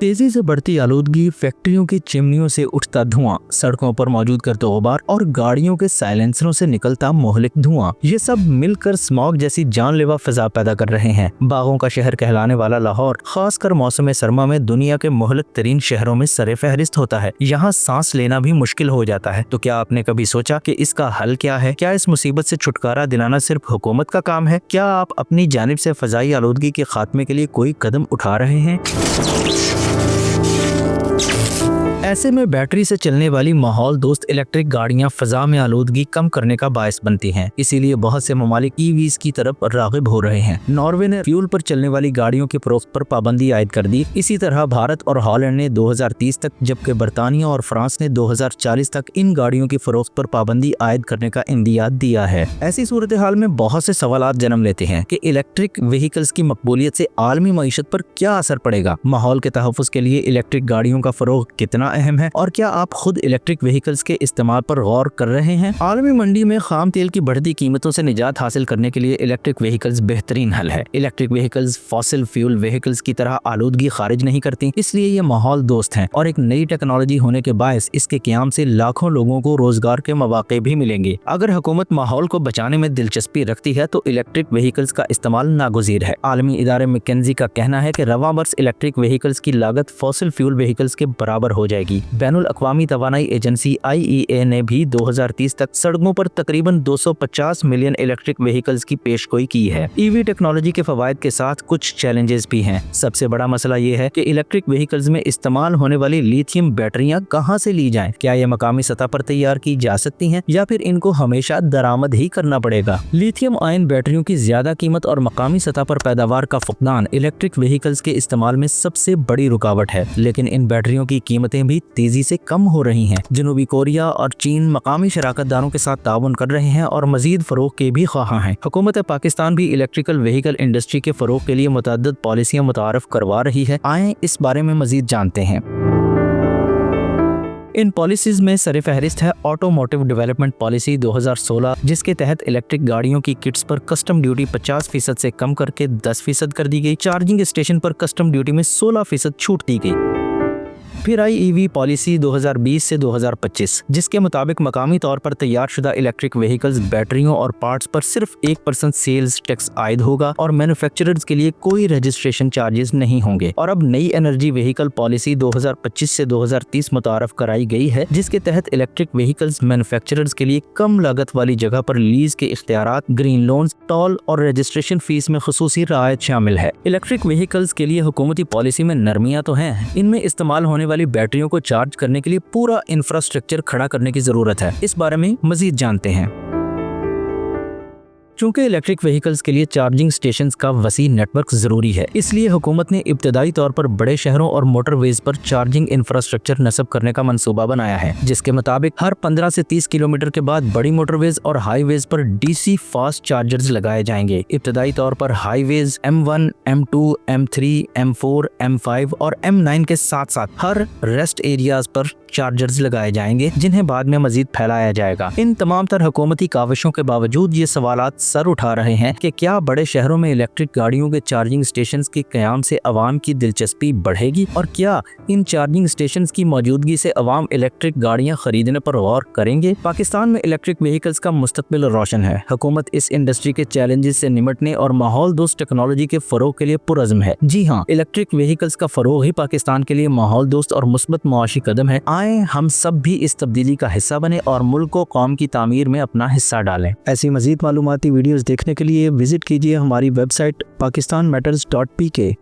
तेजी से बढ़ती आलूदगी, फैक्ट्रियों की चिमनियों से उठता धुआं, सड़कों पर मौजूद करते गुबार और गाड़ियों के साइलेंसरों से निकलता मोहलिक धुआं, ये सब मिलकर स्मॉग जैसी जानलेवा फिजा पैदा कर रहे हैं। बागों का शहर कहलाने वाला लाहौर खासकर मौसम सरमा में दुनिया के मोहलिक तरीन शहरों में सरे फहरिस्त होता है। यहाँ सांस लेना भी मुश्किल हो जाता है। तो क्या आपने कभी सोचा कि इसका हल क्या है? क्या इस मुसीबत से छुटकारा दिलाना सिर्फ हुकूमत का काम है? क्या आप अपनी जानिब से फजाई आलूदगी के खात्मे के लिए कोई कदम उठा रहे हैं? ऐसे में बैटरी से चलने वाली माहौल दोस्त इलेक्ट्रिक गाड़ियां फजा में आलूदगी कम करने का बायस बनती हैं। इसीलिए बहुत से ममालिक ईवीज की तरफ रागिब हो रहे हैं। नॉर्वे ने फ्यूल पर चलने वाली गाड़ियों की फरोख्त पर पाबंदी आयद कर दी। इसी तरह भारत और हॉलैंड ने 2030 तक, जबकि बरतानिया और फ्रांस ने 2040 तक इन गाड़ियों की फरोख्त पर पाबंदी आयद करने का इंदिया दिया है। ऐसी सूरत हाल में बहुत से सवालात जन्म लेते हैं कि इलेक्ट्रिक व्हीकल्स की मकबूलियत से आलमी मईशत पर क्या असर पड़ेगा। माहौल के तहफ़्फ़ुज़ के लिए इलेक्ट्रिक गाड़ियों का फरोग कितना अहम है और क्या आप खुद इलेक्ट्रिक व्हीकल्स के इस्तेमाल पर गौर कर रहे हैं? आलमी मंडी में खाम तेल की बढ़ती कीमतों से निजात हासिल करने के लिए इलेक्ट्रिक व्हीकल्स बेहतरीन हल है। Electric vehicles fossil fuel vehicles की तरह आलूदगी खारिज नहीं करती, इसलिए ये माहौल दोस्त हैं और एक नई टेक्नोलॉजी होने के बायस इसके क़याम से लाखों लोगों को रोजगार के मौके भी मिलेंगे। अगर हुकूमत माहौल को बचाने में दिलचस्पी रखती है तो इलेक्ट्रिक व्हीकल्स का इस्तेमाल नागुज़ीर है। आलमी इदारे मैकेंजी का कहना है कि रवां बरस इलेक्ट्रिक व्हीकल्स की लागत फॉसिल फ्यूल व्हीकल्स के बराबर हो जाएगी। बैनुल अक़वामी तवानाई एजेंसी IEA ने भी 2030 तक सड़कों पर तकरीबन 250 मिलियन इलेक्ट्रिक व्हीकल्स की पेशगोई की है। EV टेक्नोलॉजी के फवायद के साथ कुछ चैलेंजेस भी हैं। सबसे बड़ा मसला ये है कि इलेक्ट्रिक व्हीकल्स में इस्तेमाल होने वाली लिथियम बैटरियां कहां से ली जाएं? क्या ये मकामी सतह पर तैयार की जा सकती हैं या फिर इनको हमेशा दरामद ही करना पड़ेगा? लिथियम आयन बैटरियों की ज्यादा कीमत और मकामी सतह पर पैदावार का फुकदान इलेक्ट्रिक व्हीकल्स के इस्तेमाल में सबसे बड़ी रुकावट है। लेकिन इन बैटरियों की कीमतें भी तेजी से कम हो रही हैं। जनूबी कोरिया और चीन मकामी शराकतदारों के साथ ताउन कर रहे हैं और मजीद फरोग के भी ख्वाहां हैं। हुकूमत पाकिस्तान भी इलेक्ट्रिकल व्हीकल इंडस्ट्री के फरोग के लिए मुतअद्दिद पॉलिसियां मुतारफ करवा रही है। आए इस बारे में मजीद जानते हैं। इन पॉलिसीज में सरे फहरिस्त है ऑटोमोटिव डेवलपमेंट पॉलिसी 2016, जिसके तहत इलेक्ट्रिक गाड़ियों की किट्स पर कस्टम ड्यूटी 50% से कम करके 10% कर दी गई। चार्जिंग स्टेशन पर कस्टम ड्यूटी में 16% छूट दी गई। फिर आई EV पॉलिसी 2020 से 2025, जिसके मुताबिक मकामी तौर पर तैयार शुदा इलेक्ट्रिक व्हीकल्स बैटरियों और पार्ट्स पर सिर्फ 1% सेल्स टैक्स आयद होगा और मैन्युफैक्चरर्स के लिए कोई रजिस्ट्रेशन चार्जेस नहीं होंगे। और अब नई एनर्जी व्हीकल पॉलिसी 2025 से 2030 मुतारफ कराई गई है, जिसके तहत इलेक्ट्रिक व्हीकल्स मैन्युफैक्चरर्स के लिए कम लागत वाली जगह पर लीज के इख्तियारात, ग्रीन लोन्स, टोल और रजिस्ट्रेशन फीस में खुसूसी रायत शामिल है। इलेक्ट्रिक व्हीकल्स के लिए हुकूमती पॉलिसी में नरमियां तो हैं, इनमें इस्तेमाल होने वाली बैटरियों को चार्ज करने के लिए पूरा इंफ्रास्ट्रक्चर खड़ा करने की जरूरत है। इस बारे में मजीद जानते हैं। चूँकि इलेक्ट्रिक व्हीकल्स के लिए चार्जिंग स्टेशंस का वसी नेटवर्क जरूरी है, इसलिए हुकूमत ने इब्तदाई तौर पर बड़े शहरों और मोटरवेज पर चार्जिंग इंफ्रास्ट्रक्चर नस्ब करने का मंसूबा बनाया है, जिसके मुताबिक हर 15 से 30 किलोमीटर के बाद बड़ी मोटरवेज और हाईवेज पर DC फास्ट चार्जर्स लगाए जाएंगे। इब्तदाई तौर पर highways M1, M2, M3, M4, M5 और M9 के साथ साथ हर रेस्ट एरियाज पर चार्जर्स लगाए जाएंगे, जिन्हें बाद में मजीद फैलाया जाएगा। इन तमाम तर हुकूमती काविशों के बावजूद ये सवालात सर उठा रहे हैं कि क्या बड़े शहरों में इलेक्ट्रिक गाड़ियों के चार्जिंग स्टेशंस के क़याम से अवाम की दिलचस्पी बढ़ेगी और क्या इन चार्जिंग स्टेशंस की मौजूदगी से अवाम इलेक्ट्रिक गाड़ियां खरीदने पर गौर करेंगे? पाकिस्तान में इलेक्ट्रिक व्हीकल्स का मुस्तकबिल रोशन है। हुकूमत इस इंडस्ट्री के चैलेंजेस से निमटने और माहौल दोस्त टेक्नोलॉजी के फरोग के लिए पुरज़्म है। जी हाँ, इलेक्ट्रिक व्हीकल्स का फरोग ही पाकिस्तान के लिए माहौल दोस्त और मुस्बत मुआशी कदम है। आए हम सब भी इस तब्दीली का हिस्सा बने और मुल्क व कौम की तामीर में अपना हिस्सा डालें। ऐसी मजीद मालूमाती वीडियोस देखने के लिए विजिट कीजिए हमारी वेबसाइट pakistanmatters.pk।